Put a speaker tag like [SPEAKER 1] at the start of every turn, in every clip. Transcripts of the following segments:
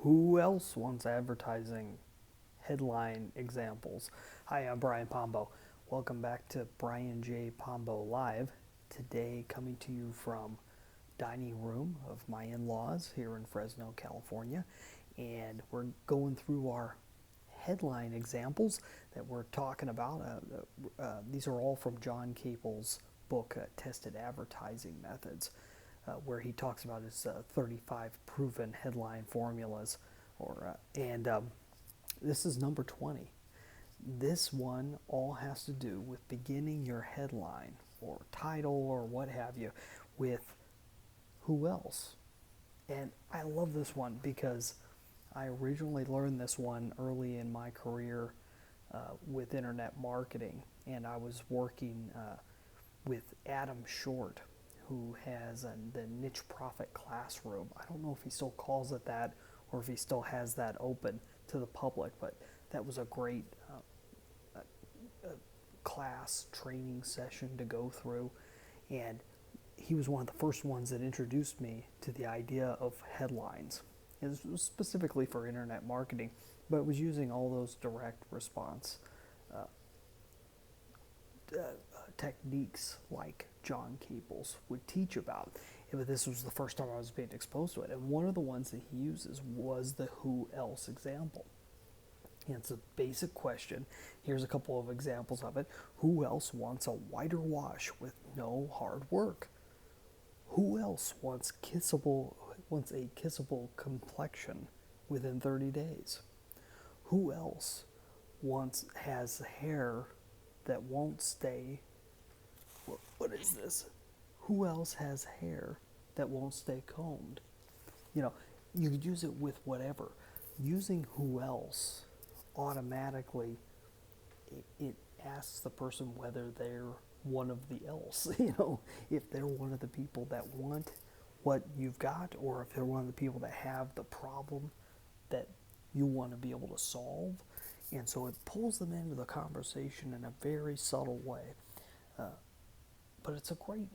[SPEAKER 1] Who else wants advertising headline examples? Hi, I'm Brian Pombo. Welcome back to Brian J. Pombo Live. Today, coming to you from dining room of my in-laws here in Fresno, California, and we're going through our headline examples that we're talking about. These are all from John Caples' book, Tested Advertising Methods, where he talks about his 35 proven headline formulas. This is number 20. This one all has to do with beginning your headline or title or what have you with who else. And I love this one because I originally learned this one early in my career with internet marketing, and I was working with Adam Short, who has the Niche Profit Classroom. I don't know if he still calls it that or if he still has that open to the public, but that was a great class training session to go through, and he was one of the first ones that introduced me to the idea of headlines. It was specifically for internet marketing, but it was using all those direct response techniques like John Caples would teach about. But this was the first time I was being exposed to it, and one of the ones that he uses was the who else example. And it's a basic question. Here's a couple of examples of it. Who else wants a whiter wash with no hard work? Who else wants a kissable complexion within 30 days? Who else has hair that won't stay? What is this? Who else has hair that won't stay combed? You could use it with whatever. Using who else automatically it asks the person whether they're one of the else. If they're one of the people that want what you've got, or if they're one of the people that have the problem that you want to be able to solve. And so it pulls them into the conversation in a very subtle way. But it's a great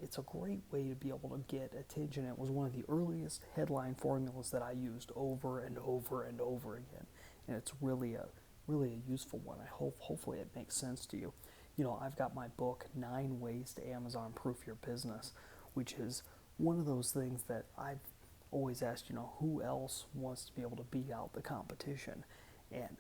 [SPEAKER 1] way to be able to get attention. It was one of the earliest headline formulas that I used over and over and over again, and it's really a useful one. Hopefully it makes sense to you. I've got my book 9 Ways to Amazon Proof Your Business, which is one of those things that I've always asked. Who else wants to be able to beat out the competition, and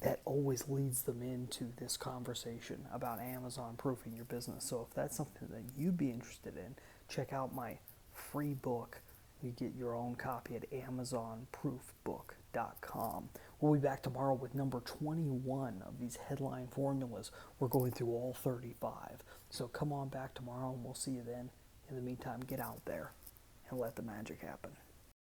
[SPEAKER 1] that always leads them into this conversation about Amazon proofing your business. So if that's something that you'd be interested in, check out my free book. You get your own copy at amazonproofbook.com. We'll be back tomorrow with number 21 of these headline formulas. We're going through all 35. So come on back tomorrow and we'll see you then. In the meantime, get out there and let the magic happen.